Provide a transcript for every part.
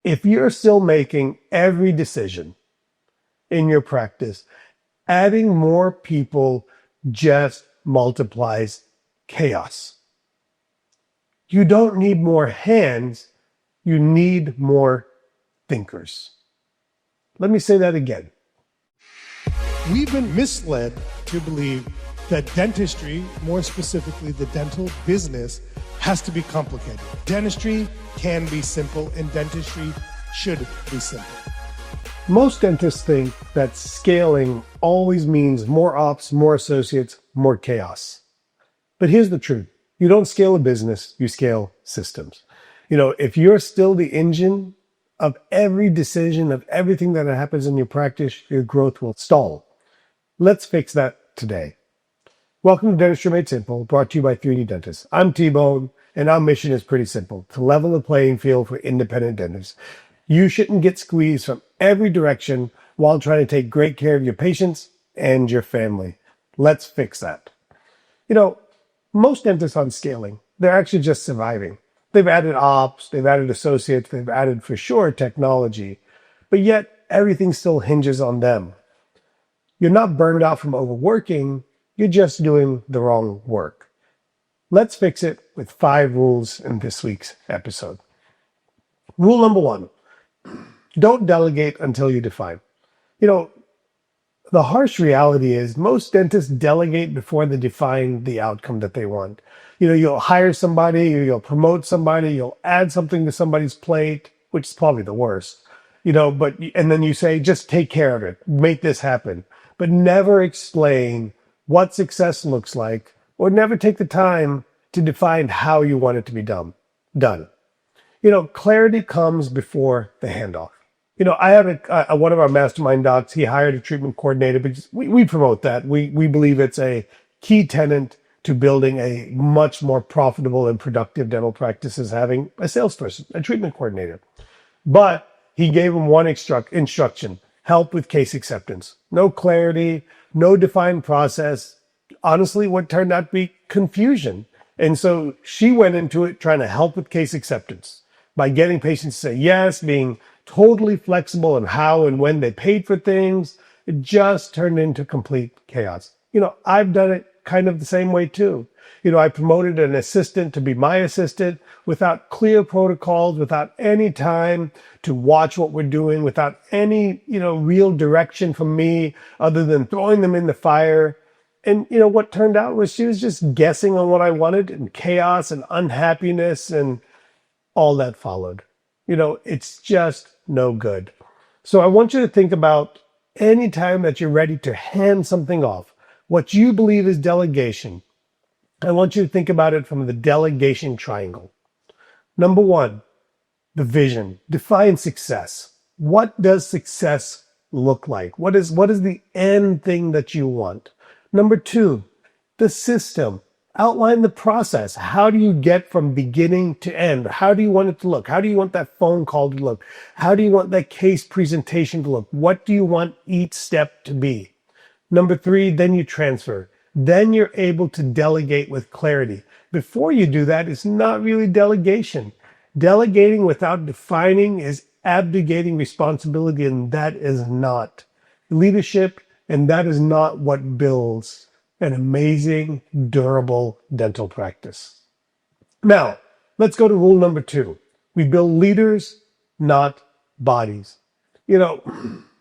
If you're still making every decision in your practice, adding more people just multiplies chaos. You don't need more hands, you need more thinkers. Let me say that again. We've been misled to believe that dentistry, more specifically the dental business, has to be complicated. Dentistry can be simple, and dentistry should be simple. Most dentists think that scaling always means more ops, more associates, more chaos. But here's the truth. You don't scale a business, you scale systems. If you're still the engine of every decision, of everything that happens in your practice, your growth will stall. Let's fix that today. Welcome to Dentistry Made Simple, brought to you by 3D Dentists. I'm T-Bone, and our mission is pretty simple: to level the playing field for independent dentists. You shouldn't get squeezed from every direction while trying to take great care of your patients and your family. Let's fix that. Most dentists on scaling, they're actually just surviving. They've added ops, they've added associates, they've added for sure technology, but yet everything still hinges on them. You're not burned out from overworking, you're just doing the wrong work. Let's fix it with 5 rules in this week's episode. Rule number 1, don't delegate until you define. The harsh reality is most dentists delegate before they define the outcome that they want. You'll hire somebody, you'll promote somebody, you'll add something to somebody's plate, which is probably the worst, and then you say, just take care of it, make this happen, but never explain what success looks like, or never take the time to define how you want it to be done. Clarity comes before the handoff. I have one of our mastermind docs, he hired a treatment coordinator, because we promote that. We believe it's a key tenet to building a much more profitable and productive dental practice is having a salesperson, a treatment coordinator. But he gave him one instruction: help with case acceptance. No clarity, no defined process. Honestly, what turned out to be confusion. And so she went into it trying to help with case acceptance by getting patients to say yes, being totally flexible in how and when they paid for things. It just turned into complete chaos. I've done it kind of the same way too. I promoted an assistant to be my assistant without clear protocols, without any time to watch what we're doing, without any, real direction from me other than throwing them in the fire. And, what turned out was she was just guessing on what I wanted, and chaos and unhappiness and all that followed. It's just no good. So I want you to think about any time that you're ready to hand something off, what you believe is delegation. I want you to think about it from the delegation triangle. Number 1, the vision. Define success. What does success look like? What is the end thing that you want? Number 2, the system. Outline the process. How do you get from beginning to end? How do you want it to look? How do you want that phone call to look? How do you want that case presentation to look? What do you want each step to be? Number 3, then you transfer. Then you're able to delegate with clarity. Before you do that, it's not really delegation. Delegating without defining is abdicating responsibility, and that is not leadership, and that is not what builds an amazing, durable dental practice. Now, let's go to rule number 2. We build leaders, not bodies.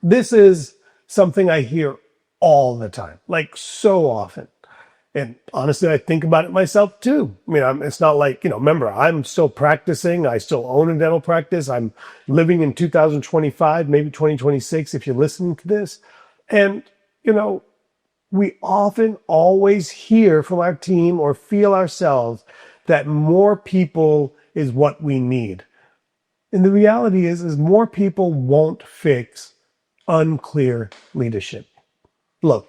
This is something I hear all the time, like so often. And honestly, I think about it myself too. It's not like, remember, I'm still practicing. I still own a dental practice. I'm living in 2025, maybe 2026, if you're listening to this. And, we often always hear from our team or feel ourselves that more people is what we need. And the reality is more people won't fix unclear leadership. Look,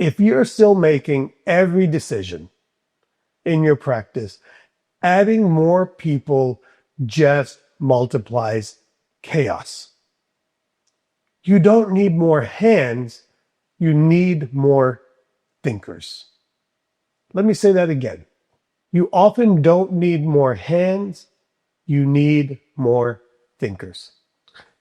if you're still making every decision in your practice, adding more people just multiplies chaos. You don't need more hands, you need more thinkers. Let me say that again. You often don't need more hands, you need more thinkers.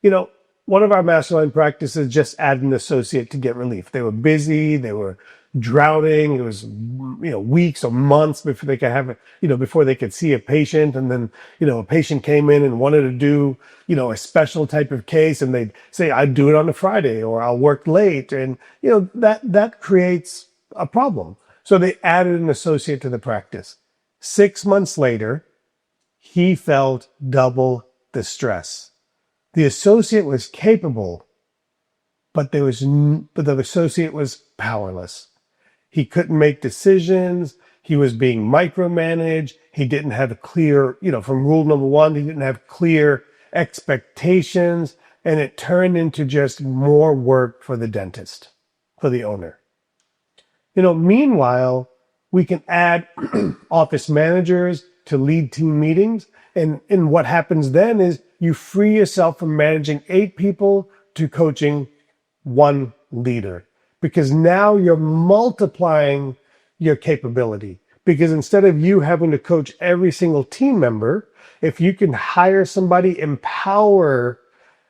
You know, one of our mastermind practices just added an associate to get relief. They were busy, they were drowning. It was, weeks or months before they could have, before they could see a patient. And then, a patient came in and wanted to do, a special type of case, and they'd say, I'd do it on a Friday, or I'll work late. And, that creates a problem. So they added an associate to the practice. 6 months later, he felt double the stress. The associate was capable, but the associate was powerless. He couldn't make decisions. He was being micromanaged. He didn't have a clear, from rule number one, he didn't have clear expectations, and it turned into just more work for the dentist, for the owner. Meanwhile, we can add office managers to lead team meetings. And what happens then is you free yourself from managing 8 people to coaching 1 leader, because now you're multiplying your capability. Because instead of you having to coach every single team member, if you can hire somebody, empower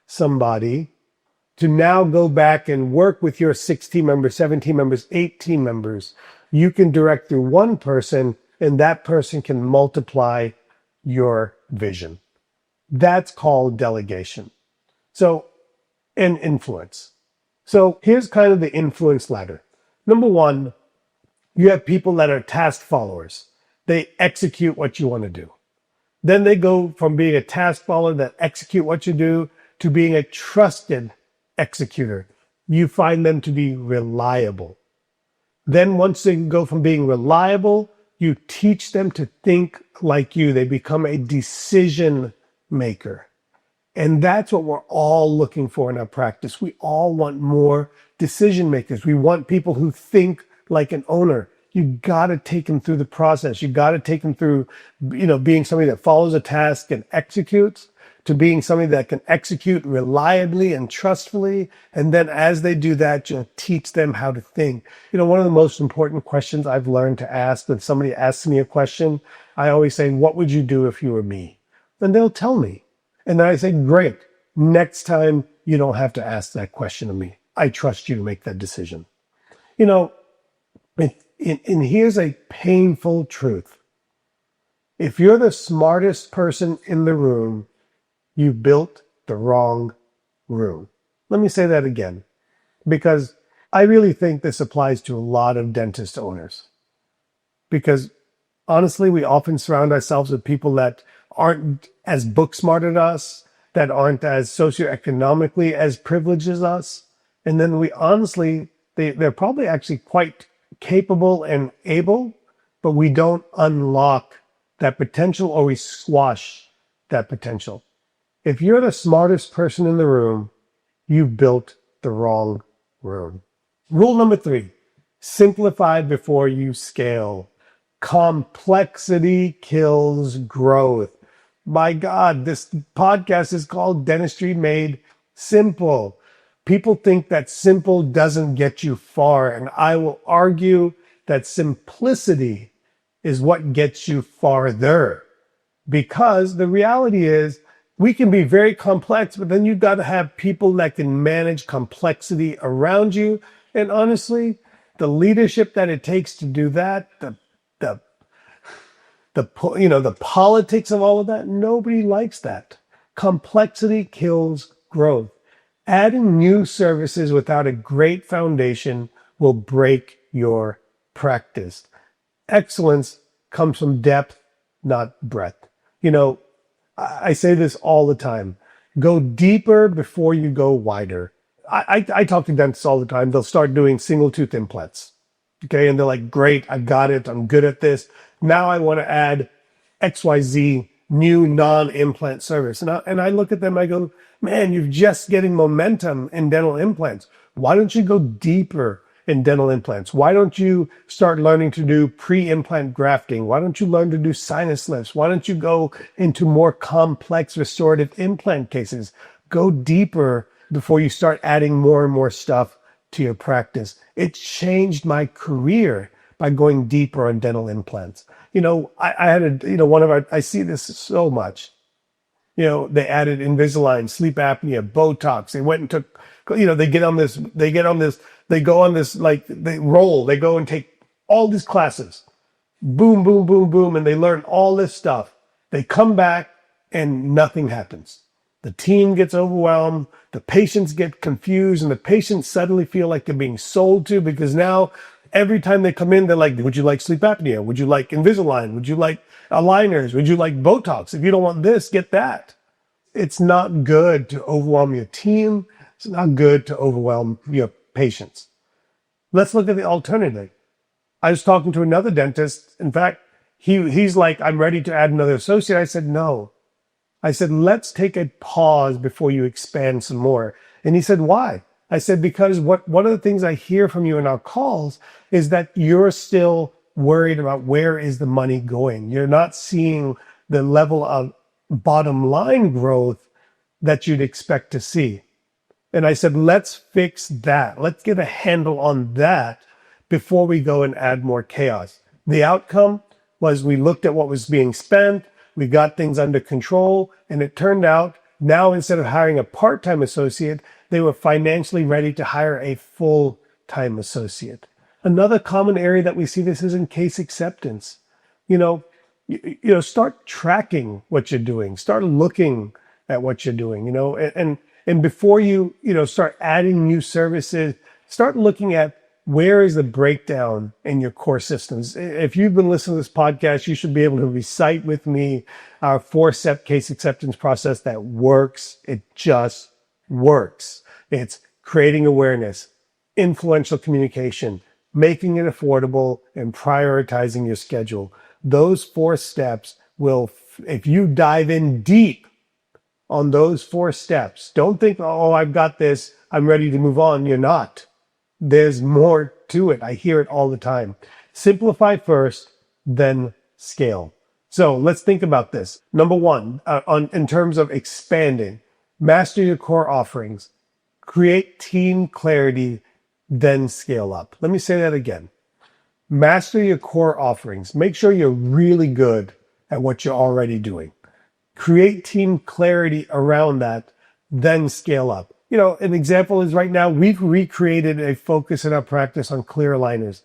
somebody to now go back and work with your 6 team members, 7 team members, 8 team members, you can direct through 1 person, and that person can multiply your vision. That's called delegation. And influence. So here's kind of the influence ladder. Number 1, you have people that are task followers. They execute what you want to do. Then they go from being a task follower that execute what you do to being a trusted executor. You find them to be reliable. Then once they go from being reliable, you teach them to think like you. They become a decision maker. And that's what we're all looking for in our practice. We all want more decision makers. We want people who think like an owner. You got to take them through the process. You got to take them through, being somebody that follows a task and executes, to being somebody that can execute reliably and trustfully. And then as they do that, you teach them how to think. One of the most important questions I've learned to ask when somebody asks me a question, I always say, what would you do if you were me? And they'll tell me. And then I say, great, next time you don't have to ask that question of me. I trust you to make that decision. And here's a painful truth. If you're the smartest person in the room, you built the wrong room. Let me say that again, because I really think this applies to a lot of dentist owners. Because honestly, we often surround ourselves with people that aren't as book smart as us, that aren't as socioeconomically as privileged as us. And then they're probably actually quite capable and able, but we don't unlock that potential, or we squash that potential. If you're the smartest person in the room, you built the wrong room. Rule number 3, simplify before you scale. Complexity kills growth. My God, this podcast is called Dentistry Made Simple. People think that simple doesn't get you far, and I will argue that simplicity is what gets you farther. Because the reality is, we can be very complex, but then you've got to have people that can manage complexity around you. And honestly, the leadership that it takes to do that, the politics of all of that, nobody likes that. Complexity kills growth. Adding new services without a great foundation will break your practice. Excellence comes from depth, not breadth. I say this all the time. Go deeper before you go wider. I talk to dentists all the time. They'll start doing single tooth implants. Okay. And they're like, great, I got it. I'm good at this. Now I want to add XYZ new non-implant service. And I look at them, I go, man, you're just getting momentum in dental implants. Why don't you go deeper in dental implants? Why don't you start learning to do pre-implant grafting? Why don't you learn to do sinus lifts? Why don't you go into more complex restorative implant cases? Go deeper before you start adding more and more stuff to your practice. It changed my career by going deeper on dental implants. I had I see this so much. They added Invisalign, sleep apnea, Botox. They went and took, they go on this, like they go and take all these classes, boom, boom, boom, boom, and they learn all this stuff. They come back and nothing happens. The team gets overwhelmed, the patients get confused, and the patients suddenly feel like they're being sold to, because now every time they come in, they're like, would you like sleep apnea? Would you like Invisalign? Would you like aligners? Would you like Botox? If you don't want this, get that. It's not good to overwhelm your team. It's not good to overwhelm your patients. Let's look at the alternative. I was talking to another dentist. In fact, he's like, I'm ready to add another associate. I said, no. I said, let's take a pause before you expand some more. And he said, why? I said, because one of the things I hear from you in our calls is that you're still worried about where is the money going. You're not seeing the level of bottom line growth that you'd expect to see. And I said, let's fix that. Let's get a handle on that before we go and add more chaos. The outcome was we looked at what was being spent, we got things under control, and it turned out now instead of hiring a part-time associate, they were financially ready to hire a full-time associate. Another common area that we see this is in case acceptance. Start tracking what you're doing. Start looking at what you're doing, and before you start adding new services, start looking at where is the breakdown in your core systems. If you've been listening to this podcast, you should be able to recite with me our 4-step case acceptance process that works. It just works. It's creating awareness, influential communication, making it affordable, and prioritizing your schedule. Those 4 steps will, if you dive in deep on those 4 steps, don't think, oh, I've got this, I'm ready to move on. You're not. There's more to it. I hear it all the time. Simplify first, then scale. So let's think about this. Number 1, in terms of expanding, master your core offerings, create team clarity, then scale up. Let me say that again. Master your core offerings. Make sure you're really good at what you're already doing. Create team clarity around that, then scale up. An example is right now, we've recreated a focus in our practice on clear aligners.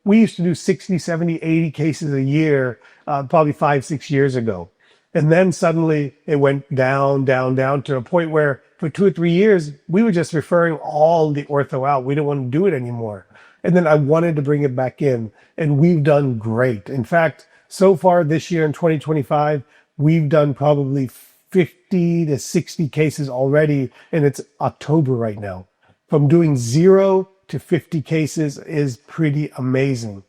We used to do 60, 70, 80 cases a year, probably 5-6 years ago. And then suddenly it went down, down, down to a point where for 2 or 3 years, we were just referring all the ortho out. We didn't want to do it anymore. And then I wanted to bring it back in, and we've done great. In fact, so far this year in 2025, we've done probably 50 to 60 cases already, and it's October right now. From doing 0 to 50 cases is pretty amazing.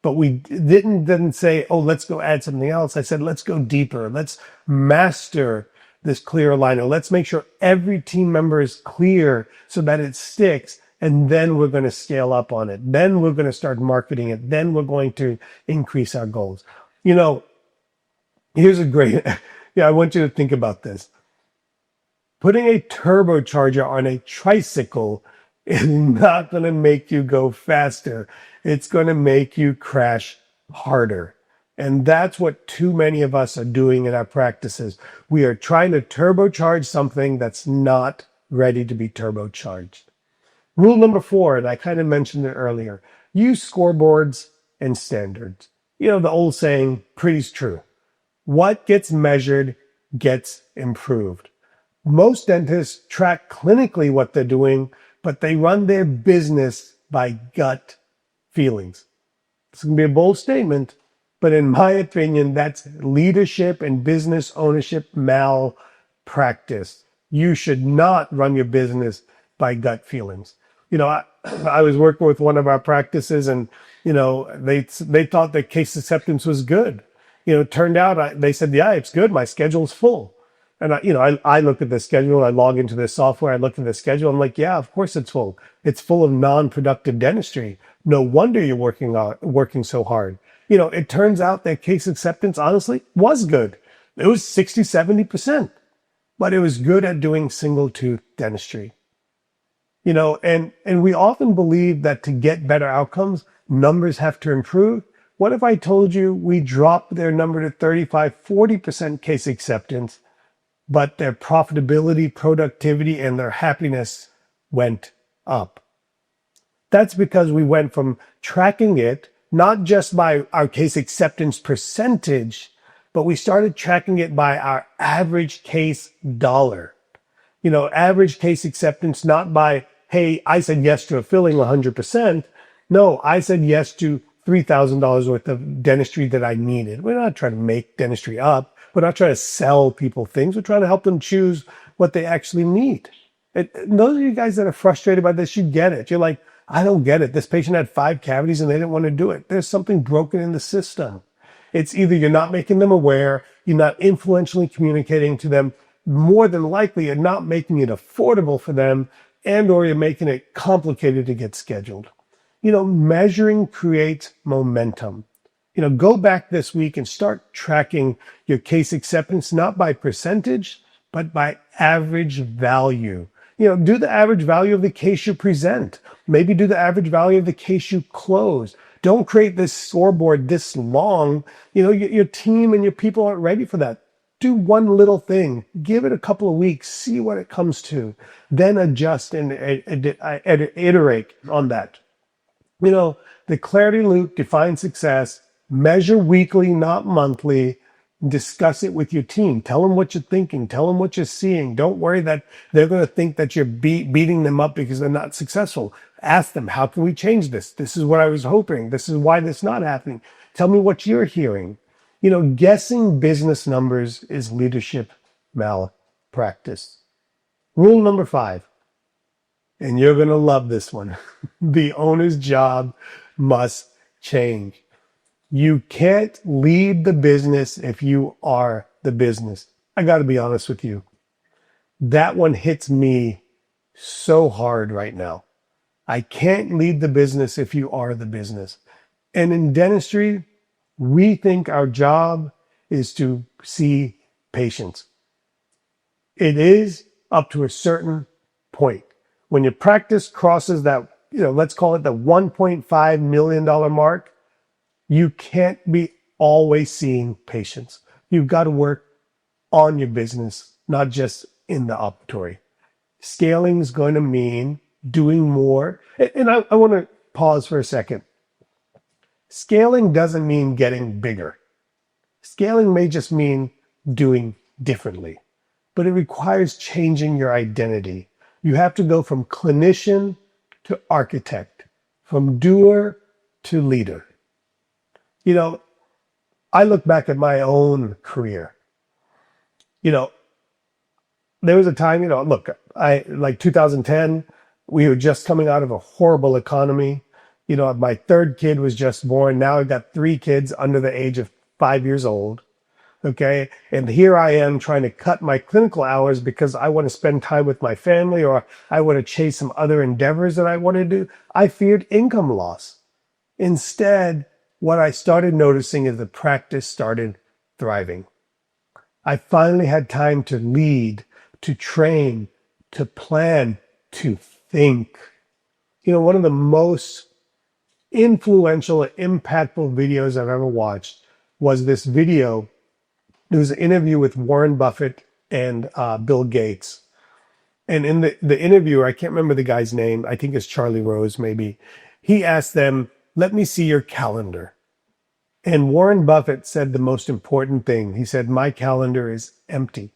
But we didn't then say, oh, let's go add something else. I said, let's go deeper. Let's master this clear aligner. Let's make sure every team member is clear so that it sticks. And then we're going to scale up on it. Then we're going to start marketing it. Then we're going to increase our goals. Here's a great, I want you to think about this. Putting a turbocharger on a tricycle is not going to make you go faster. It's going to make you crash harder. And that's what too many of us are doing in our practices. We are trying to turbocharge something that's not ready to be turbocharged. Rule number 4, and I kind of mentioned it earlier, use scoreboards and standards. The old saying, pretty's true. What gets measured gets improved. Most dentists track clinically what they're doing, but they run their business by gut feelings. This can be a bold statement, but in my opinion, that's leadership and business ownership malpractice. You should not run your business by gut feelings. I was working with one of our practices, and they thought that case acceptance was good. It turned out they said, yeah, it's good. My schedule's full. And I look at the schedule, I log into the software, I look at the schedule, I'm like, yeah, of course it's full. It's full of non-productive dentistry. No wonder you're working so hard. It turns out that case acceptance, honestly, was good. It was 60, 70%, but it was good at doing single tooth dentistry. And we often believe that to get better outcomes, numbers have to improve. What if I told you we dropped their number to 35, 40% case acceptance? but their profitability, productivity, and their happiness went up. That's because we went from tracking it, not just by our case acceptance percentage, but we started tracking it by our average case dollar. Average case acceptance, not by, hey, I said yes to a filling 100%. No, I said yes to $3,000 worth of dentistry that I needed. We're not trying to make dentistry up. We're not trying to sell people things. We're trying to help them choose what they actually need. And those of you guys that are frustrated by this, you get it. You're like, I don't get it. This patient had 5 cavities and they didn't want to do it. There's something broken in the system. It's either you're not making them aware, you're not influentially communicating to them, more than likely you're not making it affordable for them, and or you're making it complicated to get scheduled. Measuring creates momentum. Go back this week and start tracking your case acceptance, not by percentage, but by average value. Do the average value of the case you present. Maybe do the average value of the case you close. Don't create this scoreboard this long. Your team and your people aren't ready for that. Do one little thing. Give it a couple of weeks. See what it comes to. Then adjust and iterate on that. The clarity loop defines success. Measure weekly, not monthly. Discuss it with your team. Tell them what you're thinking. Tell them what you're seeing. Don't worry that they're going to think that you're beating them up because they're not successful. Ask them, how can we change this? This is what I was hoping. This is why this is not happening. Tell me what you're hearing. Guessing business numbers is leadership malpractice. Rule number 5, and you're going to love this one. The owner's job must change. You can't lead the business if you are the business. I got to be honest with you. That one hits me so hard right now. I can't lead the business if you are the business. And in dentistry, we think our job is to see patients. It is up to a certain point. When your practice crosses that, let's call it the $1.5 million mark, you can't be always seeing patients. You've got to work on your business, not just in the operatory. Scaling is going to mean doing more. And I want to pause for a second. Scaling doesn't mean getting bigger. Scaling may just mean doing differently, but it requires changing your identity. You have to go from clinician to architect, from doer to leader. I look back at my own career. There was a time, look, like 2010, we were just coming out of a horrible economy. My 3rd kid was just born. Now I've got 3 kids under the age of 5 years old. Okay. And here I am trying to cut my clinical hours because I want to spend time with my family, or I want to chase some other endeavors that I want to do. I feared income loss. Instead, what I started noticing is the practice started thriving. I finally had time to lead, to train, to plan, to think. One of the most influential, impactful videos I've ever watched was this video. It was an interview with Warren Buffett and Bill Gates. And in the interview, I can't remember the guy's name. I think it's Charlie Rose, maybe. He asked them, let me see your calendar. And Warren Buffett said the most important thing. He said, my calendar is empty.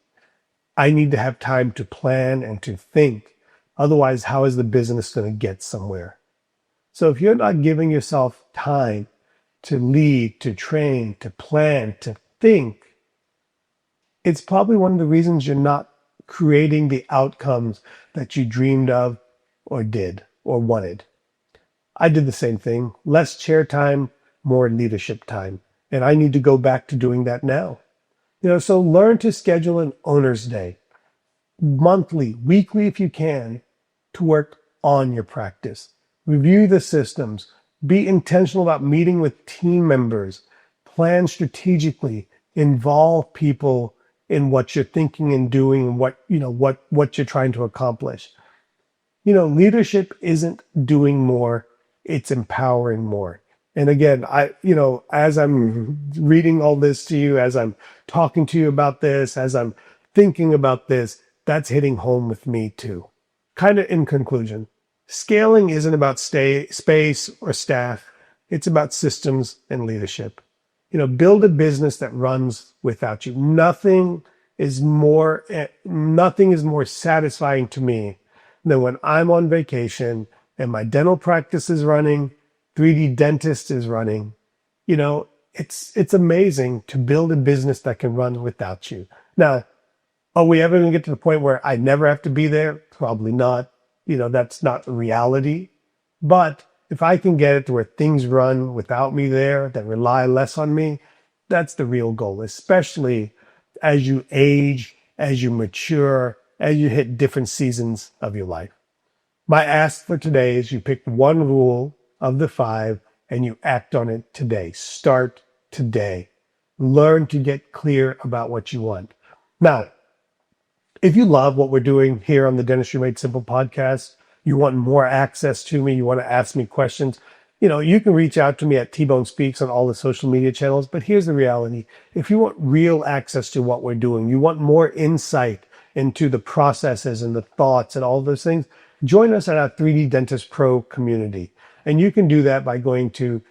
I need to have time to plan and to think. Otherwise, how is the business going to get somewhere? So if you're not giving yourself time to lead, to train, to plan, to think, it's probably one of the reasons you're not creating the outcomes that you dreamed of or did or wanted. I did the same thing. Less chair time, more leadership time. And I need to go back to doing that now. So learn to schedule an owner's day, monthly, weekly if you can, to work on your practice. Review the systems. Be intentional about meeting with team members. Plan strategically. Involve people in what you're thinking and doing and what you're trying to accomplish. Leadership isn't doing more, it's empowering more. And again, as I'm reading all this to you, as I'm talking to you about this, as I'm thinking about this, that's hitting home with me too. Kind of in conclusion, scaling isn't about space or staff. It's about systems and leadership. Build a business that runs without you. Nothing is more satisfying to me than when I'm on vacation and my dental practice is running, 3D dentist is running. It's amazing to build a business that can run without you. Now, are we ever going to get to the point where I never have to be there? Probably not. That's not reality. But if I can get it to where things run without me there, that rely less on me, that's the real goal, especially as you age, as you mature, as you hit different seasons of your life. My ask for today is you pick one rule of the 5 and you act on it today. Start today. Learn to get clear about what you want. Now, if you love what we're doing here on the Dentistry Made Simple podcast, you want more access to me, you want to ask me questions, you can reach out to me at T-Bone Speaks on all the social media channels. But here's the reality. If you want real access to what we're doing, you want more insight into the processes and the thoughts and all those things, join us at our 3D Dentist Pro community. And you can do that by going to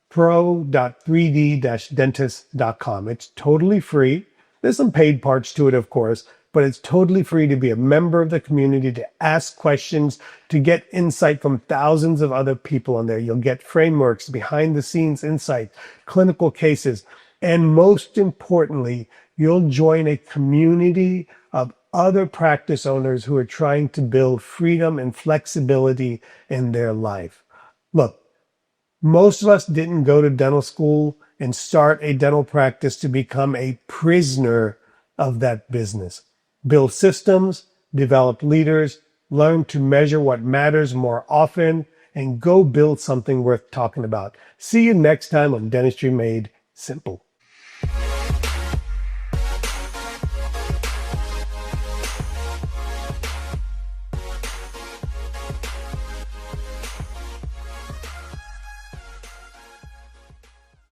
pro.3d-dentist.com. It's totally free. There's some paid parts to it, of course, but it's totally free to be a member of the community, to ask questions, to get insight from thousands of other people on there. You'll get frameworks, behind the scenes insight, clinical cases, and most importantly, you'll join a community of other practice owners who are trying to build freedom and flexibility in their life. Look, most of us didn't go to dental school and start a dental practice to become a prisoner of that business. Build systems, develop leaders, learn to measure what matters more often, and go build something worth talking about. See you next time on Dentistry Made Simple.